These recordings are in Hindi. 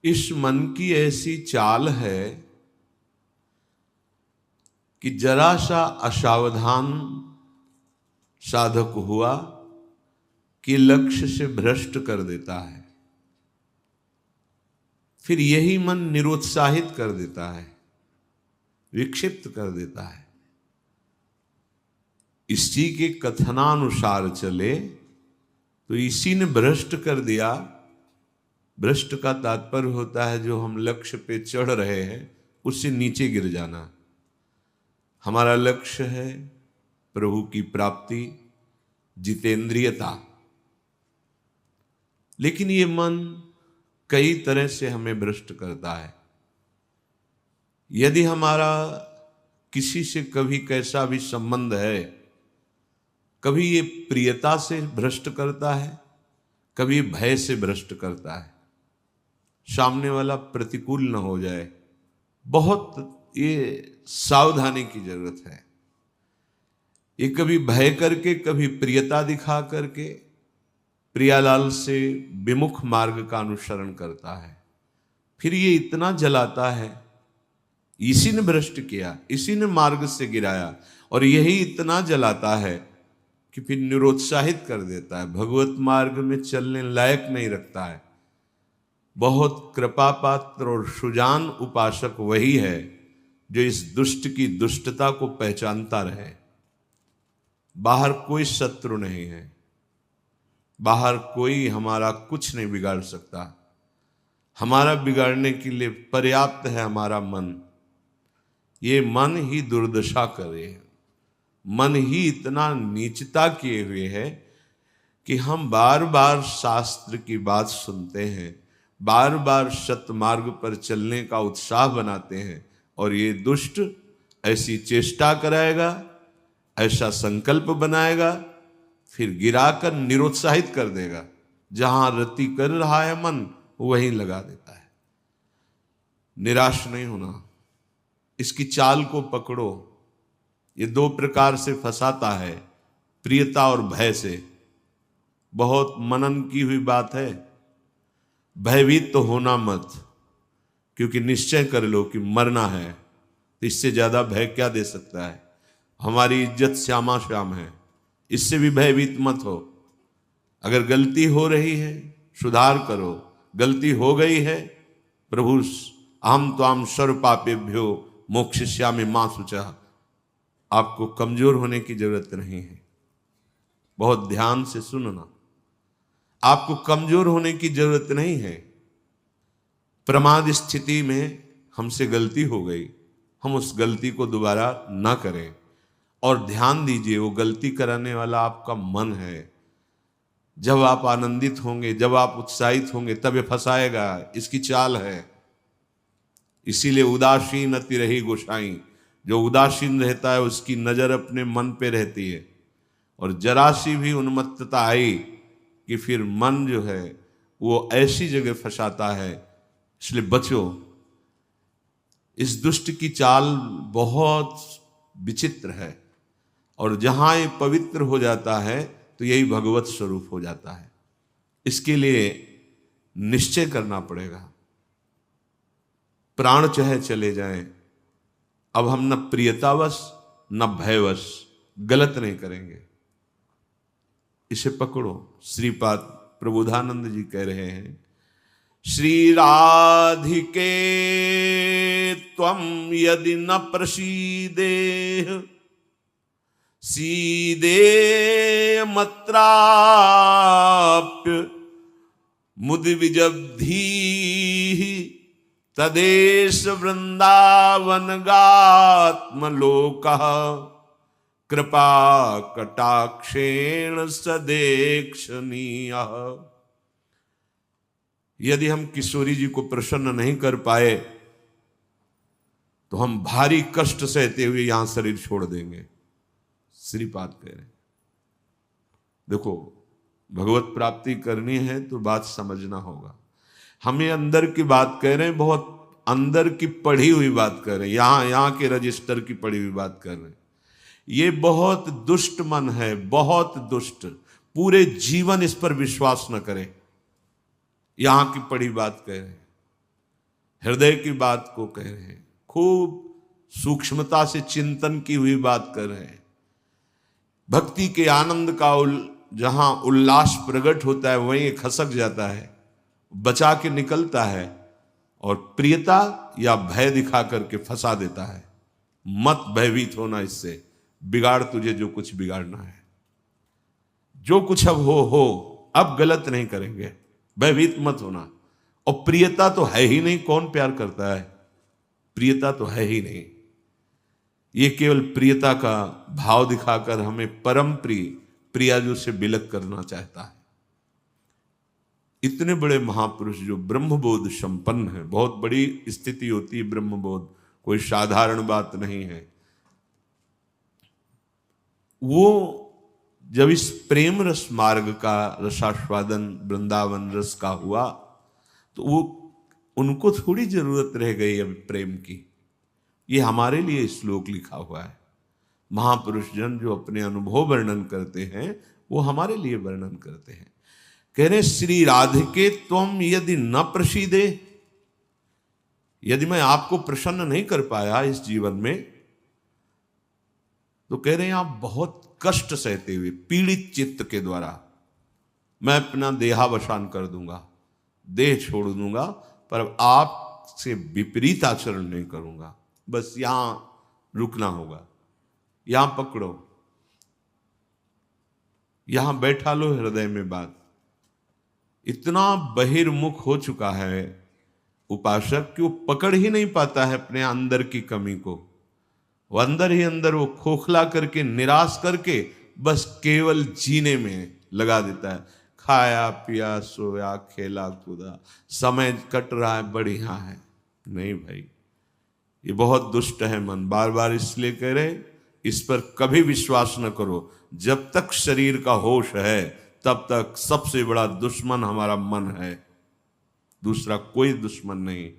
इस मन की ऐसी चाल है कि जरा सा असावधान साधक हुआ कि लक्ष्य से भ्रष्ट कर देता है। फिर यही मन निरुत्साहित कर देता है, विक्षिप्त कर देता है। इसी के कथनानुसार चले तो इसी ने भ्रष्ट कर दिया। भ्रष्ट का तात्पर्य होता है जो हम लक्ष्य पे चढ़ रहे हैं उससे नीचे गिर जाना। हमारा लक्ष्य है प्रभु की प्राप्ति, जितेंद्रियता, लेकिन ये मन कई तरह से हमें भ्रष्ट करता है। यदि हमारा किसी से कभी कैसा भी संबंध है, कभी ये प्रियता से भ्रष्ट करता है, कभी भय से भ्रष्ट करता है। सामने वाला प्रतिकूल न हो जाए, बहुत ये सावधानी की जरूरत है। ये कभी भय करके, कभी प्रियता दिखा करके प्रियालाल से विमुख मार्ग का अनुसरण करता है। फिर ये इतना जलाता है, इसी ने भ्रष्ट किया, इसी ने मार्ग से गिराया, और यही इतना जलाता है कि फिर निरुत्साहित कर देता है, भगवत मार्ग में चलने लायक नहीं रखता है। बहुत कृपा पात्र और सुजान उपासक वही है जो इस दुष्ट की दुष्टता को पहचानता रहे। बाहर कोई शत्रु नहीं है, बाहर कोई हमारा कुछ नहीं बिगाड़ सकता। हमारा बिगाड़ने के लिए पर्याप्त है हमारा मन। ये मन ही दुर्दशा करे, मन ही इतना नीचता किए हुए है कि हम बार बार शास्त्र की बात सुनते हैं, बार बार सतमार्ग पर चलने का उत्साह बनाते हैं, और ये दुष्ट ऐसी चेष्टा कराएगा, ऐसा संकल्प बनाएगा, फिर गिराकर निरुत्साहित कर देगा। जहां रति कर रहा है मन वहीं लगा देता है। निराश नहीं होना, इसकी चाल को पकड़ो। ये दो प्रकार से फंसाता है, प्रियता और भय से। बहुत मनन की हुई बात है। भयभीत तो होना मत, क्योंकि निश्चय कर लो कि मरना है, तो इससे ज्यादा भय क्या दे सकता है। हमारी इज्जत श्यामा श्याम है, इससे भी भयभीत मत हो। अगर गलती हो रही है सुधार करो, गलती हो गई है प्रभु अहम त्वाम सर्व पापेभ्यो मोक्षयिष्यामि मा शुचः। आपको कमजोर होने की जरूरत नहीं है। बहुत ध्यान से सुनना, आपको कमजोर होने की जरूरत नहीं है। प्रमाद स्थिति में हमसे गलती हो गई, हम उस गलती को दोबारा ना करें। और ध्यान दीजिए, वो गलती कराने वाला आपका मन है। जब आप आनंदित होंगे, जब आप उत्साहित होंगे, तब ये फंसाएगा। इसकी चाल है। इसीलिए उदासीन अति रही गोसाई। जो उदासीन रहता है उसकी नजर अपने मन पे रहती है, और जरा सी भी उन्मत्तता आई कि फिर मन जो है वो ऐसी जगह फंसाता है। इसलिए बचो। इस दुष्ट की चाल बहुत विचित्र है, और जहां ये पवित्र हो जाता है तो यही भगवत स्वरूप हो जाता है। इसके लिए निश्चय करना पड़ेगा। प्राण चाहे चले जाएं, अब हम न प्रियतावश न भयवश गलत नहीं करेंगे। इसे पकड़ो। श्रीपाद प्रबोधानंद जी कह रहे हैं, श्री राधिके त्वं यदि न प्रसीदे सीदे मत्राप्य मुदि विजब्धी तदेश वृंदावन गात्मलोकः कृपा कटाक्षेण सदेक्षणीयः। यदि हम किशोरी जी को प्रसन्न नहीं कर पाए तो हम भारी कष्ट सहते हुए यहां शरीर छोड़ देंगे। श्रीपाद कह रहे हैं। देखो, भगवत प्राप्ति करनी है तो बात समझना होगा। हम ये अंदर की बात कह रहे हैं, बहुत अंदर की पढ़ी हुई बात कर रहे हैं, यहां के रजिस्टर की पढ़ी हुई बात कर रहे हैं। ये बहुत दुष्ट मन है, बहुत दुष्ट। पूरे जीवन इस पर विश्वास न करें। यहां की पढ़ी बात कह रहे हैं। हृदय की बात को कह रहे हैं, खूब सूक्ष्मता से चिंतन की हुई बात कर रहे हैं। भक्ति के आनंद का जहां उल्लास प्रकट होता है वहीं खसक जाता है, बचा के निकलता है और प्रियता या भय दिखा करके फंसा देता है। मत भयभीत होना, इससे बिगाड़ तुझे जो कुछ बिगाड़ना है। जो कुछ अब हो, अब गलत नहीं करेंगे, भयभीत मत होना। और प्रियता तो है ही नहीं, कौन प्यार करता है? प्रियता तो है ही नहीं। ये केवल प्रियता का भाव दिखाकर हमें परम प्रियाजू से बिलक करना चाहता है। इतने बड़े महापुरुष जो ब्रह्मबोध संपन्न है, बहुत बड़ी स्थिति होती है ब्रह्मबोध, कोई साधारण बात नहीं है। वो जब इस प्रेम रस मार्ग का रसास्वादन वृंदावन रस का हुआ तो वो उनको थोड़ी जरूरत रह गई अब प्रेम की। ये हमारे लिए श्लोक लिखा हुआ है। महापुरुष जन जो अपने अनुभव वर्णन करते हैं वो हमारे लिए वर्णन करते हैं। कह रहे श्री राधिके त्वम यदि न प्रसीदे, यदि मैं आपको प्रसन्न नहीं कर पाया इस जीवन में, तो कह रहे हैं आप बहुत कष्ट सहते हुए पीड़ित चित्त के द्वारा मैं अपना देहावसान कर दूंगा, देह छोड़ दूंगा, पर आपसे विपरीत आचरण नहीं करूंगा। बस यहां रुकना होगा, यहां पकड़ो, यहां बैठा लो हृदय में बात। इतना बहिर्मुख हो चुका है उपासक कि वो पकड़ ही नहीं पाता है अपने अंदर की कमी को। वो अंदर ही अंदर वो खोखला करके, निराश करके बस केवल जीने में लगा देता है। खाया पिया सोया खेला कूदा, समय कट रहा है, बढ़िया है। नहीं भाई, ये बहुत दुष्ट है मन। बार बार इसलिए कह रहे इस पर कभी विश्वास न करो। जब तक शरीर का होश है तब तक सबसे बड़ा दुश्मन हमारा मन है, दूसरा कोई दुश्मन नहीं।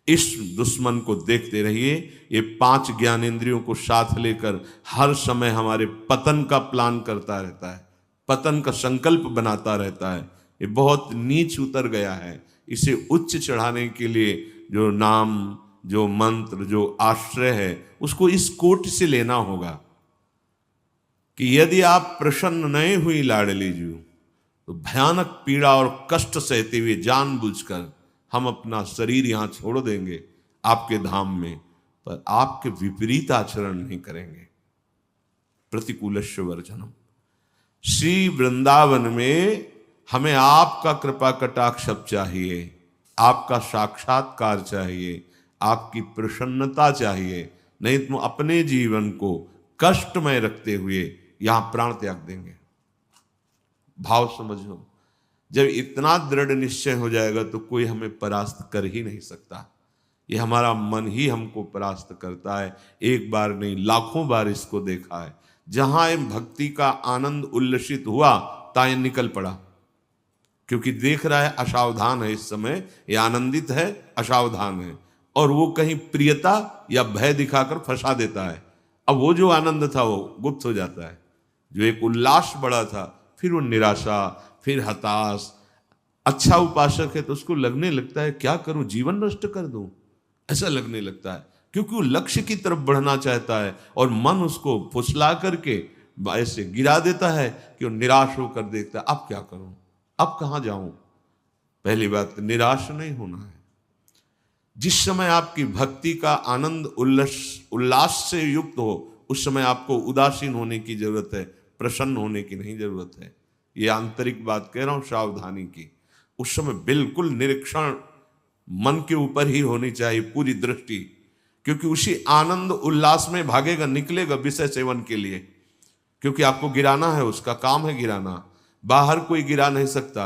इस दुश्मन को देखते रहिए। ये 5 ज्ञानेंद्रियों को साथ लेकर हर समय हमारे पतन का प्लान करता रहता है, पतन का संकल्प बनाता रहता है। ये बहुत नीच उतर गया है। इसे उच्च चढ़ाने के लिए जो नाम, जो मंत्र, जो आश्रय है, उसको इस कोट से लेना होगा कि यदि आप प्रसन्न नहीं हुई लाडली जी, तो भयानक पीड़ा और कष्ट सहते हुए जानबूझकर हम अपना शरीर यहां छोड़ देंगे आपके धाम में, पर आपके विपरीत आचरण नहीं करेंगे। प्रतिकूलस्य वर्जनम। श्री वृंदावन में हमें आपका कृपा कटाक्ष चाहिए, आपका साक्षात्कार चाहिए, आपकी प्रसन्नता चाहिए। नहीं तो अपने जीवन को कष्टमय रखते हुए यहां प्राण त्याग देंगे। भाव समझो, जब इतना दृढ़ निश्चय हो जाएगा तो कोई हमें परास्त कर ही नहीं सकता। ये हमारा मन ही हमको परास्त करता है। एक बार नहीं, लाखों बार इसको देखा है। जहां भक्ति का आनंद उल्लसित हुआ ताए निकल पड़ा, क्योंकि देख रहा है असावधान है, इस समय ये आनंदित है, असावधान है, और वो कहीं प्रियता या भय दिखाकर फंसा देता है। अब वो जो आनंद था वो गुप्त हो जाता है। जो एक उल्लास बड़ा था, फिर वो निराशा, फिर हताश। अच्छा उपासक है तो उसको लगने लगता है क्या करूं, जीवन नष्ट कर दूं, ऐसा लगने लगता है, क्योंकि वो लक्ष्य की तरफ बढ़ना चाहता है और मन उसको फुसला करके ऐसे गिरा देता है कि वो निराश होकर देखता है अब क्या करूं, अब कहां जाऊं। पहली बात, निराश नहीं होना है। जिस समय आपकी भक्ति का आनंद उल्लास से युक्त हो, उस समय आपको उदासीन होने की जरूरत है, प्रसन्न होने की नहीं जरूरत है। ये आंतरिक बात कह रहा हूं, सावधानी की। उस समय बिल्कुल निरीक्षण मन के ऊपर ही होनी चाहिए, पूरी दृष्टि, क्योंकि उसी आनंद उल्लास में भागेगा, निकलेगा विषय सेवन के लिए, क्योंकि आपको गिराना है, उसका काम है गिराना। बाहर कोई गिरा नहीं सकता,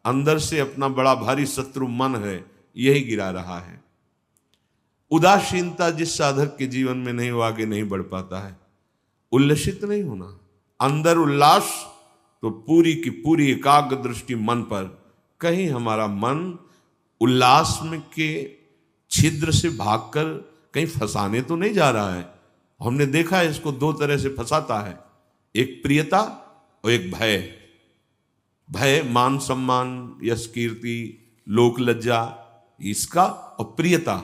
अंदर से अपना बड़ा भारी शत्रु मन है, यही गिरा रहा है। उदासीनता जिस साधक के जीवन में नहीं, वो आगे नहीं बढ़ पाता है। उल्लसित नहीं होना, अंदर उल्लास, तो पूरी की पूरी एकाग्र दृष्टि मन पर। कहीं हमारा मन उल्लास में के छिद्र से भागकर कहीं फंसाने तो नहीं जा रहा है। हमने देखा है इसको 2 तरह से फंसाता है, एक प्रियता और एक भय। भय मान सम्मान, यश कीर्ति, लोक लज्जा, इसका और प्रियता